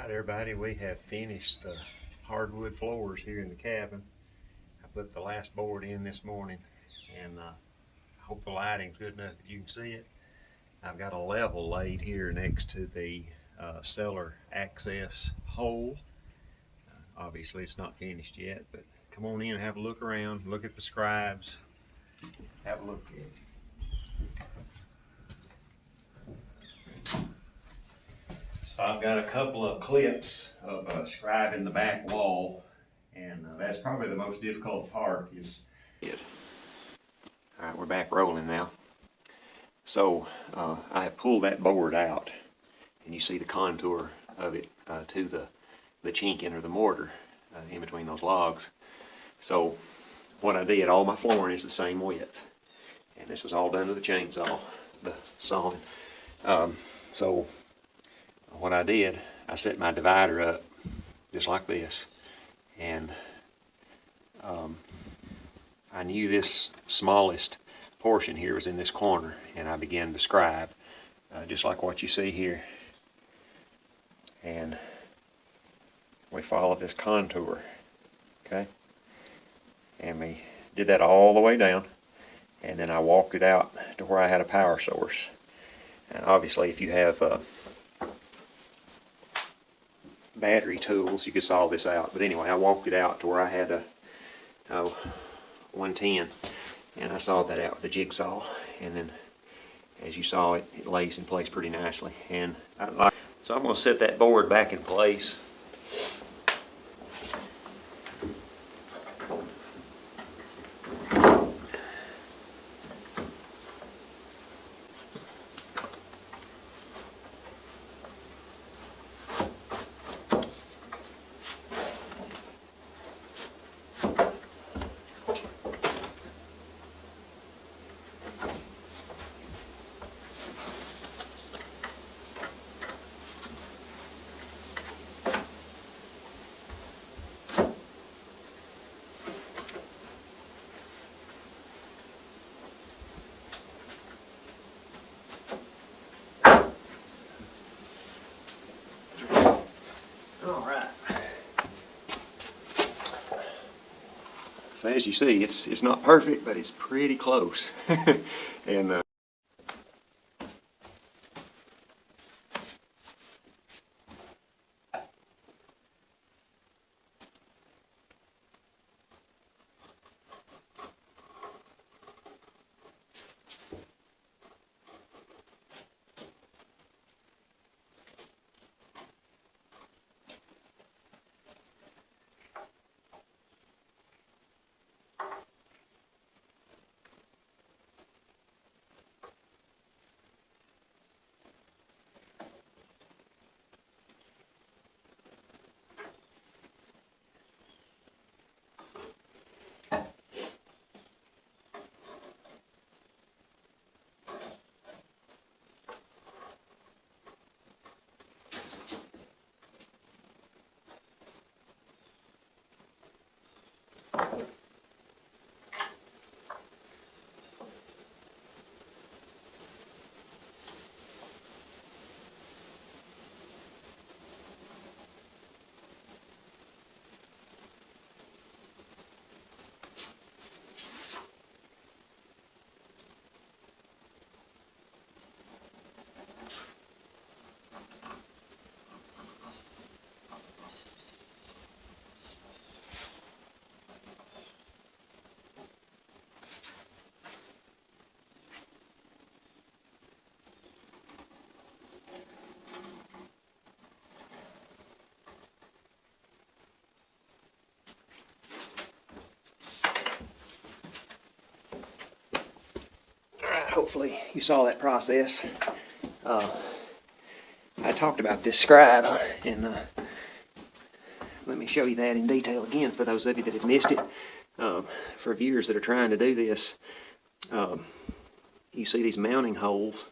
Alright everybody, we have finished the hardwood floors here in the cabin. I put the last board in this morning, and I hope the lighting's good enough that you can see it. I've got a level laid here next to the cellar access hole. Obviously it's not finished yet, but come on in and have a look around, look at the scribes, have a look at it. So I've got a couple of clips of scribe in the back wall, and that's probably the most difficult part is it. All right, we're back rolling now. So I have pulled that board out, and you see the contour of it to the chinking or the mortar in between those logs. So what I did, all my flooring is the same width, and this was all done with the chainsaw, the sawing. So what I did, I set my divider up just like this, and I knew this smallest portion here was in this corner, and I began to scribe just like what you see here, and we followed this contour, okay, and we did that all the way down, and then I walked it out to where I had a power source. And obviously if you have battery tools, you could saw this out, but anyway, I walked it out to where I had a 110, and I sawed that out with a jigsaw, and then as you saw, it lays in place pretty nicely. And so I'm going to set that board back in place. So as you see, it's not perfect, but it's pretty close. And hopefully you saw that process. I talked about this scribe, and let me show you that in detail again for those of you that have missed it. For viewers that are trying to do this, you see these mounting holes.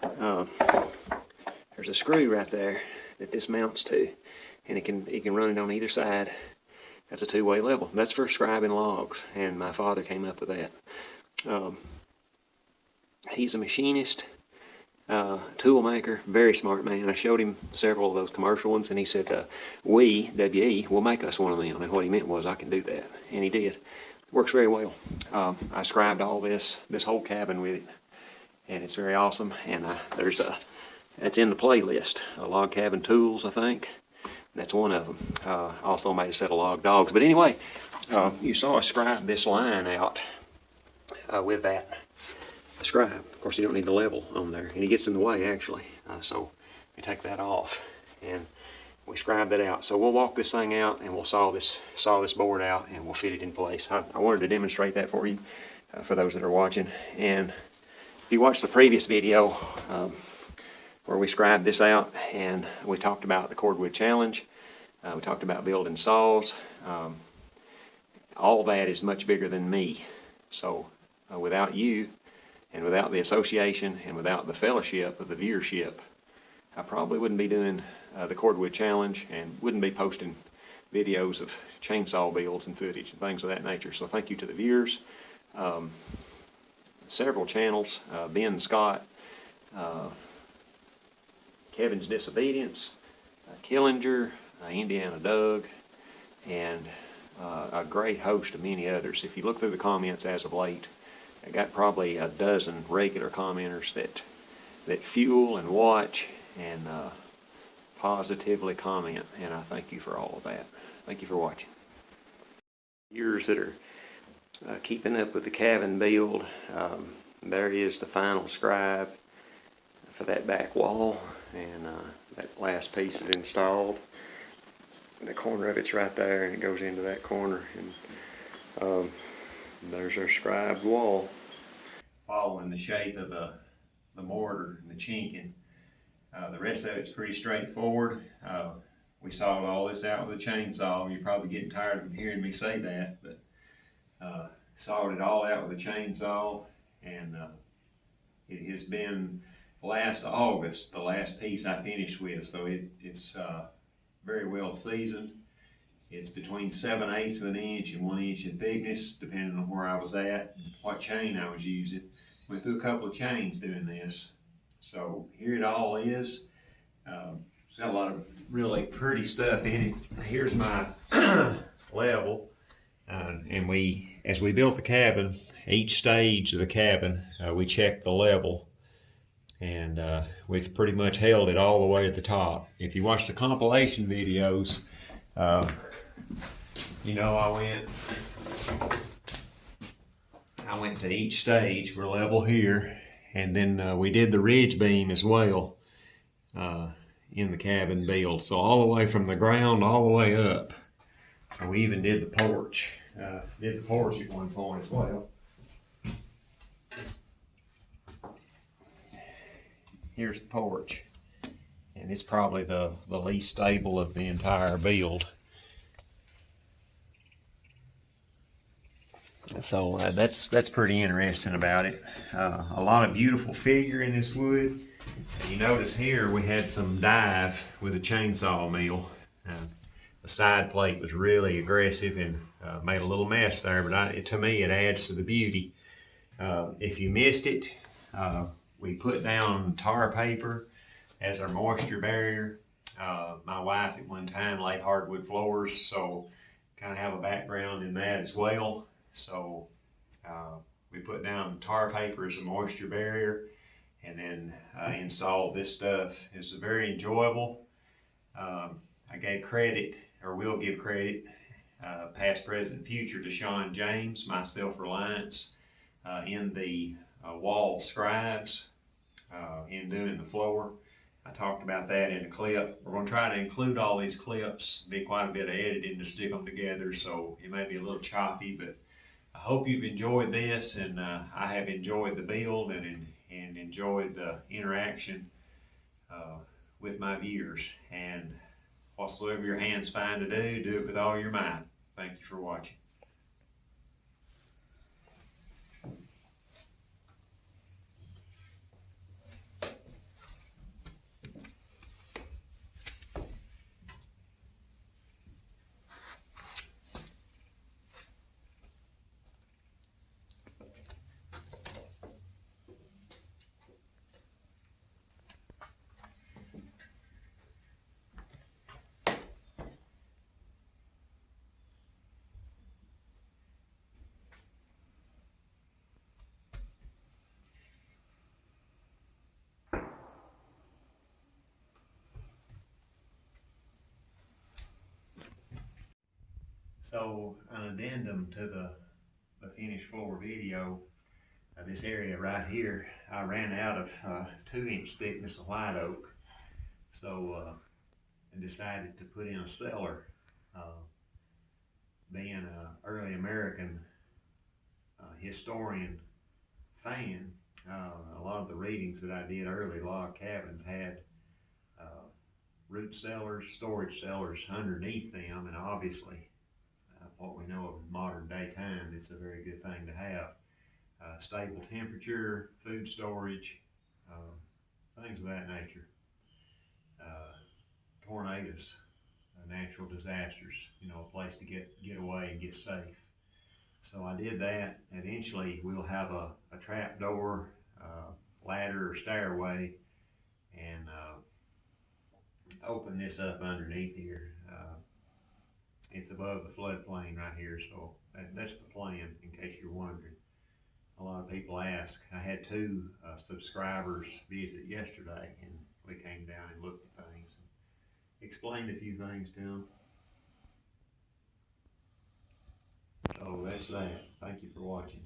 There's a screw right there that this mounts to, and it can run it on either side. That's a two-way level. That's for scribing logs, and my father came up with that. He's a machinist. tool maker, very smart man. I showed him several of those commercial ones, and he said, we, W-E, will make us one of them. And what he meant was, I can do that. And he did. Works very well. I scribed all this whole cabin with it, and it's very awesome. And it's in the playlist, Log Cabin Tools, I think. That's one of them. Also made a set of log dogs. But anyway, you saw I scribe this line out with that scribe. Of course, you don't need the level on there, and it gets in the way actually. So we take that off, and we scribe that out. So we'll walk this thing out, and we'll saw this board out, and we'll fit it in place. I wanted to demonstrate that for you, for those that are watching. And if you watched the previous video where we scribed this out, and we talked about the cordwood challenge, we talked about building saws. All that is much bigger than me. So without you, and without the association, and without the fellowship of the viewership, I probably wouldn't be doing the cordwood challenge, and wouldn't be posting videos of chainsaw builds and footage and things of that nature. So thank you to the viewers. Several channels, Ben Scott, Kevin's Disobedience, Killinger, Indiana Doug, and a great host of many others. If you look through the comments as of late, I got probably a dozen regular commenters that fuel and watch and positively comment, and I thank you for all of that. Thank you for watching. Viewers that are keeping up with the cabin build, there is the final scribe for that back wall, and that last piece is installed. The corner of it's right there, and it goes into that corner, and there's our scribed wall. Following the shape of the mortar and the chinking. The rest of it's pretty straightforward. We sawed all this out with a chainsaw. You're probably getting tired of hearing me say that, but sawed it all out with a chainsaw, and it has been last August, the last piece I finished with, so it's very well seasoned. It's between 7/8 of an inch and 1 inch in thickness, depending on where I was at and what chain I was using. Went through a couple of chains doing this. So here it all is. It's got a lot of really pretty stuff in it. Here's my level. And as we built the cabin, each stage of the cabin, we checked the level. And we've pretty much held it all the way at the top. If you watch the compilation videos, you know I went to each stage. We're level here, and then we did the ridge beam as well in the cabin build. So all the way from the ground all the way up. And we even did the porch. Did the porch at one point as well. Here's the porch, and it's probably the least stable of the entire build. So that's pretty interesting about it. A lot of beautiful figure in this wood. And you notice here we had some dive with a chainsaw mill. The side plate was really aggressive and made a little mess there, but to me it adds to the beauty. If you missed it, we put down tar paper as our moisture barrier. My wife at one time laid hardwood floors, so kind of have a background in that as well. So we put down tar paper as a moisture barrier, and then installed this stuff. It was very enjoyable. I gave credit, or will give credit, past, present, future, to Sean James, my self-reliance in the wall scribes, in doing the floor. I talked about that in a clip. We're going to try to include all these clips, be quite a bit of editing to stick them together, so it may be a little choppy, but I hope you've enjoyed this, and I have enjoyed the build and enjoyed the interaction with my viewers. And whatsoever your hands find to do, do it with all your might. Thank you for watching. So an addendum to the finished floor video, this area right here, I ran out of 2-inch thickness of white oak, so I decided to put in a cellar. Being an early American historian fan, a lot of the readings that I did early, a lot of cabins had root cellars, storage cellars underneath them, and obviously what we know of modern day time, it's a very good thing to have. Stable temperature, food storage, things of that nature. Tornadoes, natural disasters, a place to get away and get safe. So I did that. Eventually we'll have a trap door, ladder or stairway, and open this up underneath here. It's above the floodplain right here, so that's the plan, in case you're wondering. A lot of people ask. I had 2 subscribers visit yesterday, and we came down and looked at things and explained a few things to them. So that's that. Thank you for watching.